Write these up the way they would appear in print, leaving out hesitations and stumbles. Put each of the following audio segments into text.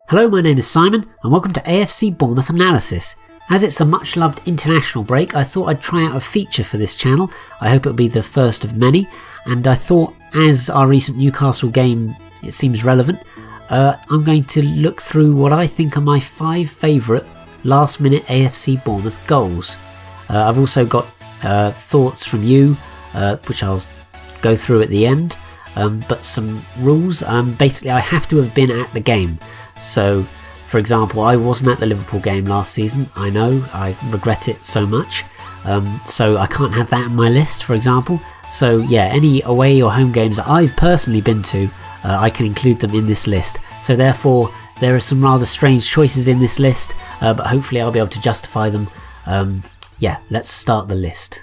Hello, my name is Simon and welcome to AFC Bournemouth Analysis. As it's the much loved international break, I thought I'd try out a feature for this channel. I hope it'll be the first of many, and I thought as our recent Newcastle game it seems relevant, I'm going to look through what I think are my 5 favourite last minute AFC Bournemouth goals. I've also got thoughts from you, which I'll go through at the end, but some rules. Basically I have to have been at the game. So, for example, I wasn't at the Liverpool game last season. I know, I regret it so much. So I can't have that on my list, for example. So yeah, any away or home games that I've personally been to, I can include them in this list. So therefore, there are some rather strange choices in this list, but hopefully I'll be able to justify them. Yeah, let's start the list.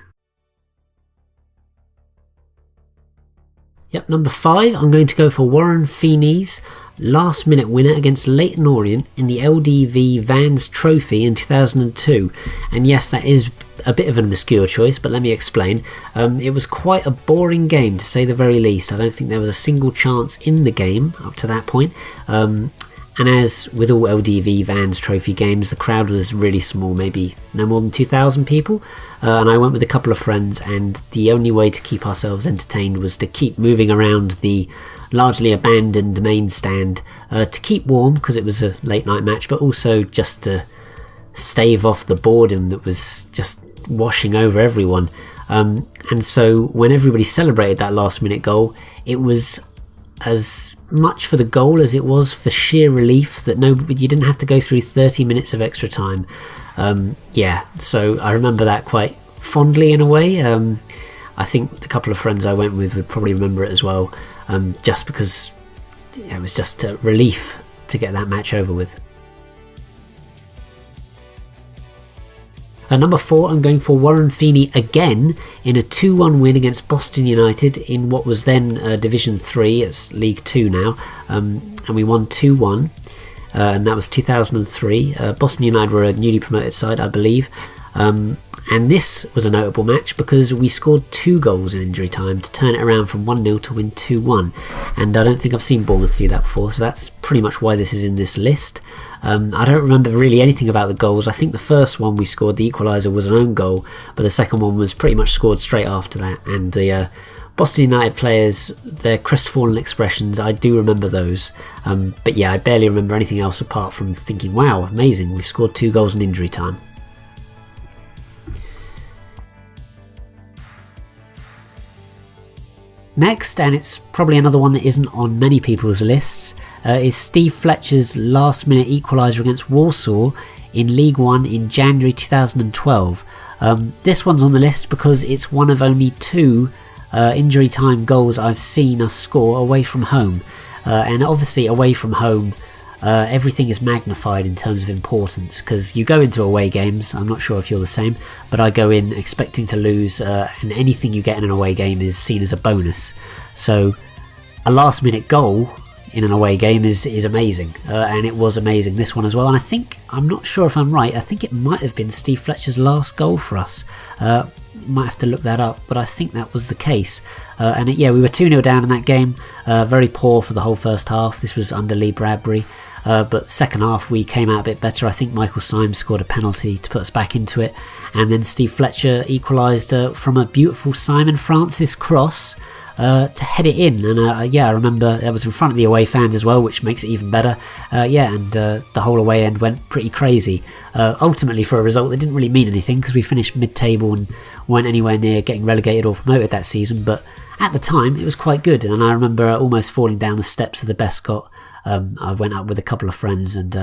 Yep, number 5, I'm going to go for Warren Feeney's last minute winner against Leyton Orient in the LDV Vans Trophy in 2002. And yes, that is a bit of an obscure choice, but let me explain. It was quite a boring game to say the very least. I don't think there was a single chance in the game up to that point. And as with all LDV Vans Trophy games, the crowd was really small, maybe no more than 2,000 people. And I went with a couple of friends, and the only way to keep ourselves entertained was to keep moving around the largely abandoned main stand to keep warm, because it was a late night match, but also just to stave off the boredom that was just washing over everyone. And so when everybody celebrated that last minute goal, it was as much for the goal as it was for sheer relief that you didn't have to go through 30 minutes of extra time. Yeah, so I remember that quite fondly in a way. I think the couple of friends I went with would probably remember it as well, just because it was just a relief to get that match over with. Number 4, I'm going for Warren Feeney again in a 2-1 win against Boston United in what was then Division 3, it's League 2 now, and we won 2-1, and that was 2003. Boston United were a newly promoted side, I believe, and this was a notable match because we scored 2 goals in injury time to turn it around from 1-0 to win 2-1, and I don't think I've seen Bournemouth do that before, so that's pretty much why this is in this list. I don't remember really anything about the goals. I think the first one we scored, the equaliser, was an own goal, but the second one was pretty much scored straight after that, and the Boston United players, their crestfallen expressions, I do remember those, but yeah, I barely remember anything else apart from thinking, wow, amazing, we've scored 2 goals in injury time. Next, and it's probably another one that isn't on many people's lists, is Steve Fletcher's last minute equaliser against Walsall in League 1 in January 2012. This one's on the list because it's one of only 2 injury time goals I've seen us score away from home. And obviously away from home, everything is magnified in terms of importance, because you go into away games, I'm not sure if you're the same, but I go in expecting to lose, and anything you get in an away game is seen as a bonus. So a last minute goal in an away game is amazing, and it was amazing this one as well. And I'm not sure if I'm right, I think it might have been Steve Fletcher's last goal for us. Might have to look that up, but I think that was the case. And yeah, we were 2-0 down in that game, very poor for the whole first half. This was under Lee Bradbury, but second half we came out a bit better. I think Michael Symes scored a penalty to put us back into it, and then Steve Fletcher equalised from a beautiful Simon Francis cross to head it in. And yeah, I remember that was in front of the away fans as well, which makes it even better. Yeah, and the whole away end went pretty crazy, ultimately for a result that didn't really mean anything, because we finished mid-table and weren't anywhere near getting relegated or promoted that season, but at the time it was quite good. And I remember almost falling down the steps of the Bescott. I went up with a couple of friends, and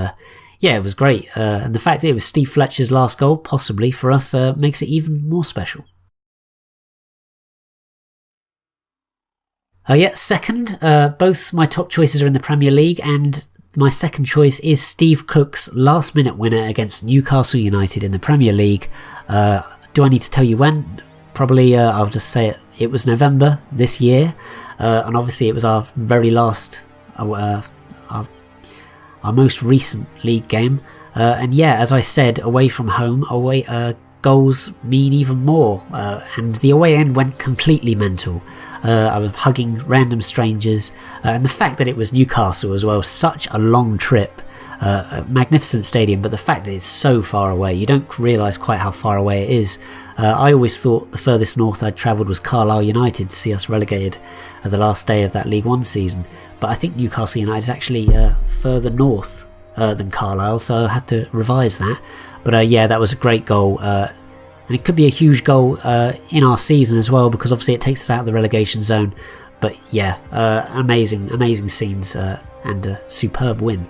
yeah, it was great. And the fact that it was Steve Fletcher's last goal, possibly for us, makes it even more special. Yeah, second, both my top choices are in the Premier League, and my second choice is Steve Cook's last minute winner against Newcastle United in the Premier League. Do I need to tell you when? Probably, I'll just say it. It was November this year, and obviously it was our very last, our most recent league game. And yeah, as I said, away from home, goals mean even more, and the away end went completely mental. I was hugging random strangers, and the fact that it was Newcastle as well, such a long trip. A magnificent stadium, but the fact that it's so far away, you don't realise quite how far away it is. I always thought the furthest north I'd travelled was Carlisle United to see us relegated at the last day of that League One season, but I think Newcastle United is actually further north than Carlisle, so I had to revise that. But yeah, that was a great goal, and it could be a huge goal in our season as well, because obviously it takes us out of the relegation zone. But yeah, amazing scenes and a superb win.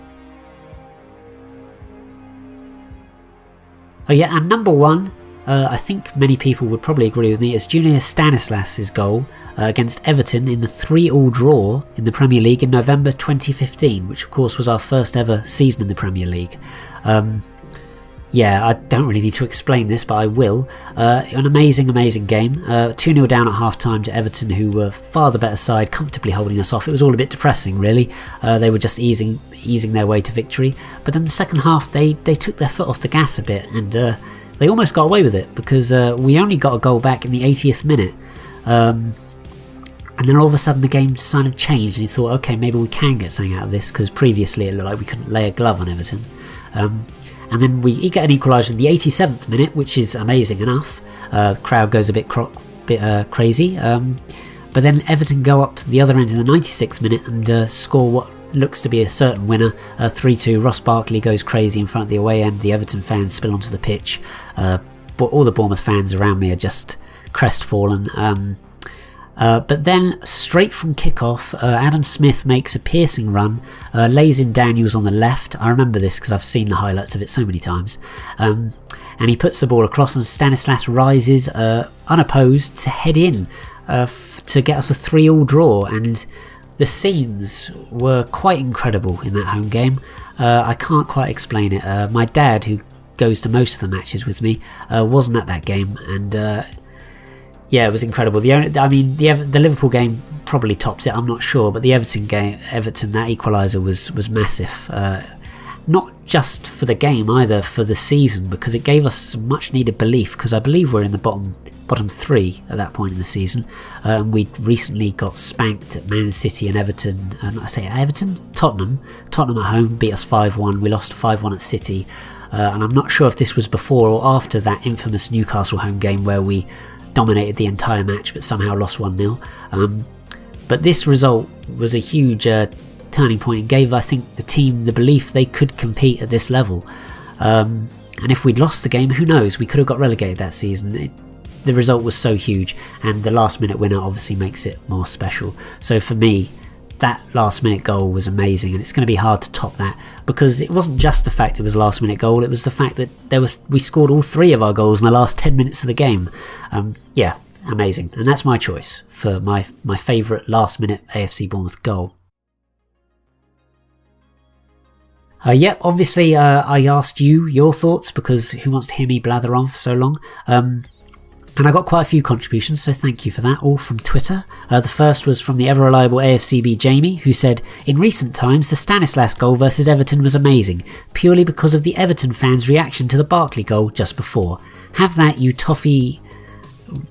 Oh yeah, and number one, I think many people would probably agree with me, is Junior Stanislas' goal against Everton in the 3-3 draw in the Premier League in November 2015, which of course was our first ever season in the Premier League. Yeah, I don't really need to explain this, but I will. An amazing game. 2-0 down at half-time to Everton, who were far the better side, comfortably holding us off. It was all a bit depressing, really. They were just easing their way to victory. But then the second half, they took their foot off the gas a bit, and they almost got away with it, because we only got a goal back in the 80th minute. And then all of a sudden the game kind of changed, and you thought, okay, maybe we can get something out of this, because previously it looked like we couldn't lay a glove on Everton. And then we get an equaliser in the 87th minute, which is amazing enough. The crowd goes a bit crazy. But then Everton go up to the other end in the 96th minute and score what looks to be a certain winner, 3-2. Ross Barkley goes crazy in front of the away end. The Everton fans spill onto the pitch. But all the Bournemouth fans around me are just crestfallen. But then, straight from kickoff, Adam Smith makes a piercing run, lays in Daniels on the left. I remember this because I've seen the highlights of it so many times. And he puts the ball across, and Stanislas rises unopposed to head in to get us a 3-3 draw. And the scenes were quite incredible in that home game. I can't quite explain it. My dad, who goes to most of the matches with me, wasn't at that game, and yeah, it was incredible. The Liverpool game probably tops it, I'm not sure, but the Everton game, that equaliser was massive. Not just for the game either, for the season, because it gave us some much needed belief, because I believe we're in the bottom 3 at that point in the season. We'd recently got spanked at Man City and Everton, Tottenham at home beat us 5-1. We lost 5-1 at City, and I'm not sure if this was before or after that infamous Newcastle home game where we dominated the entire match but somehow lost 1-0. But this result was a huge turning point and gave, I think, the team the belief they could compete at this level. And if we'd lost the game, who knows, we could have got relegated that season. The result was so huge, and the last minute winner obviously makes it more special. So for me, that last minute goal was amazing, and it's going to be hard to top that, because it wasn't just the fact it was a last minute goal, it was the fact that we scored all 3 of our goals in the last 10 minutes of the game. Yeah, amazing, and that's my choice for my favourite last minute AFC Bournemouth goal. Yeah, obviously I asked you your thoughts, because who wants to hear me blather on for so long? And I got quite a few contributions, so thank you for that, all from Twitter. The first was from the ever-reliable AFCB Jamie, who said, "In recent times, the Stanislas goal versus Everton was amazing, purely because of the Everton fans' reaction to the Barkley goal just before. Have that, you toffee..."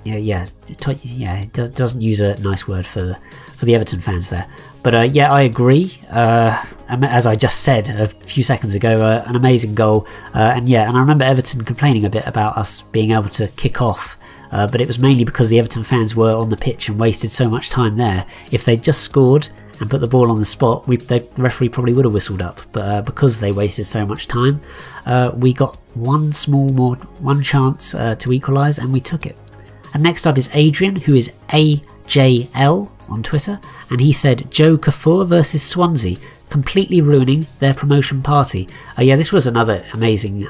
Yeah, it doesn't use a nice word for the Everton fans there. But yeah, I agree. As I just said a few seconds ago, an amazing goal. And I remember Everton complaining a bit about us being able to kick off. But it was mainly because the Everton fans were on the pitch and wasted so much time there. If they'd just scored and put the ball on the spot, the referee probably would have whistled up. But because they wasted so much time, we got one chance to equalise, and we took it. And next up is Adrian, who is AJL on Twitter, and he said, "Joe Kafur versus Swansea, completely ruining their promotion party." Yeah, this was another amazing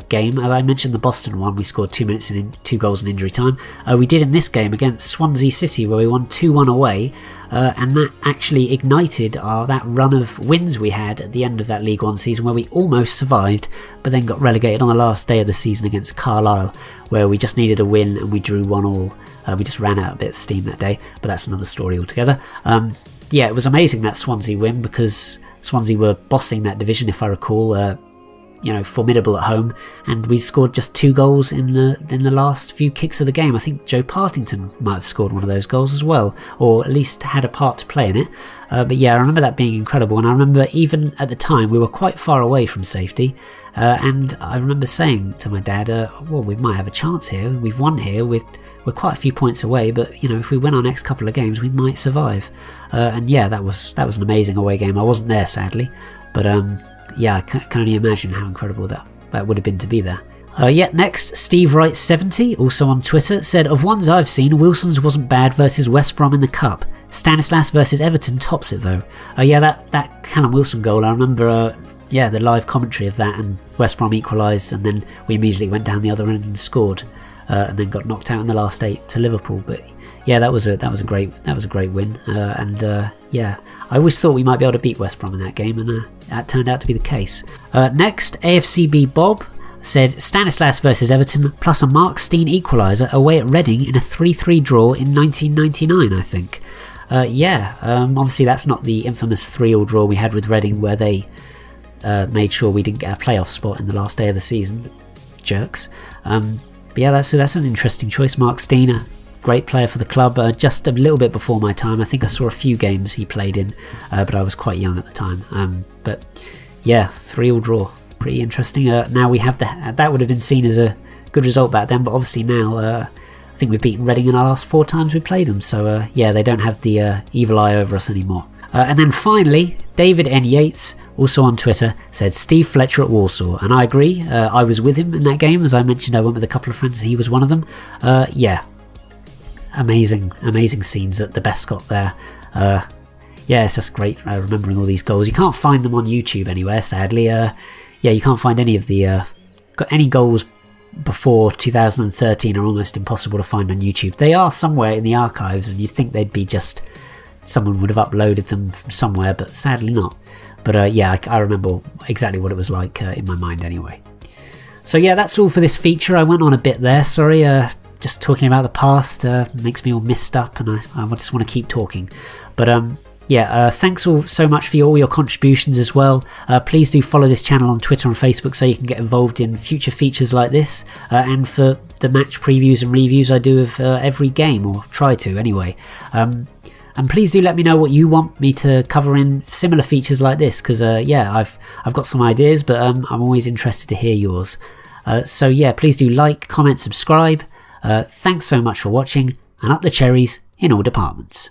game. As I mentioned, the Boston one, we scored 2 minutes and 2 goals in injury time. We did in this game against Swansea City, where we won 2-1 away, and that actually ignited that run of wins we had at the end of that League One season, where we almost survived, but then got relegated on the last day of the season against Carlisle, where we just needed a win and we drew 1-1. We just ran out a bit of steam that day, but that's another story altogether. Yeah, it was amazing, that Swansea win, because Swansea were bossing that division, if I recall. formidable at home, and we scored just 2 goals in the last few kicks of the game. I think Joe Partington might have scored one of those goals as well, or at least had a part to play in it. But yeah, I remember that being incredible, and I remember even at the time we were quite far away from safety, and I remember saying to my dad, well, we might have a chance here, we've won here, we're quite a few points away, but if we win our next couple of games we might survive. And yeah, that was an amazing away game. I wasn't there sadly, but yeah, I can only imagine how incredible that would have been to be there. Next, Steve Wright 70, also on Twitter, said, of ones I've seen, Wilson's wasn't bad versus West Brom in the Cup. Stanislas versus Everton tops it though. That Callum Wilson goal, I remember the live commentary of that, and West Brom equalised, and then we immediately went down the other end and scored, and then got knocked out in the last 8 to Liverpool. But yeah, that was a great win, and yeah, I always thought we might be able to beat West Brom in that game, and that turned out to be the case. Next, AFCB Bob said, Stanislas versus Everton plus a Mark Stein equaliser away at Reading in a 3-3 draw in 1999, I think. Obviously that's not the infamous 3-3 draw we had with Reading where they made sure we didn't get a playoff spot in the last day of the season. Jerks. But yeah, that's an interesting choice. Mark Stein, a great player for the club, just a little bit before my time. I think I saw a few games he played in, but I was quite young at the time. But yeah, 3-3 draw. Pretty interesting. Now we have that would have been seen as a good result back then, but obviously now I think we've beaten Reading in our last 4 times we played them, so yeah, they don't have the evil eye over us anymore. And then finally, David N. Yates, also on Twitter, said Steve Fletcher at Walsall, and I agree. I was with him in that game. As I mentioned, I went with a couple of friends and he was one of them. Yeah, amazing scenes at the Bescot there. Yeah, it's just great remembering all these goals. You can't find them on YouTube anywhere, sadly. Yeah, you can't find any of the any goals before 2013 are almost impossible to find on YouTube. They are somewhere in the archives, and you'd think they'd be just someone would have uploaded them from somewhere, but sadly not. But yeah, I remember exactly what it was like in my mind anyway. So yeah, that's all for this feature. I went on a bit there, sorry. Just talking about the past makes me all messed up, and I just want to keep talking. But yeah, thanks all so much for all your contributions as well. Please do follow this channel on Twitter and Facebook so you can get involved in future features like this, and for the match previews and reviews I do of every game, or try to anyway. And please do let me know what you want me to cover in similar features like this, because yeah, I've got some ideas, but I'm always interested to hear yours. So yeah, please do like, comment, subscribe. Thanks so much for watching, and up the cherries in all departments.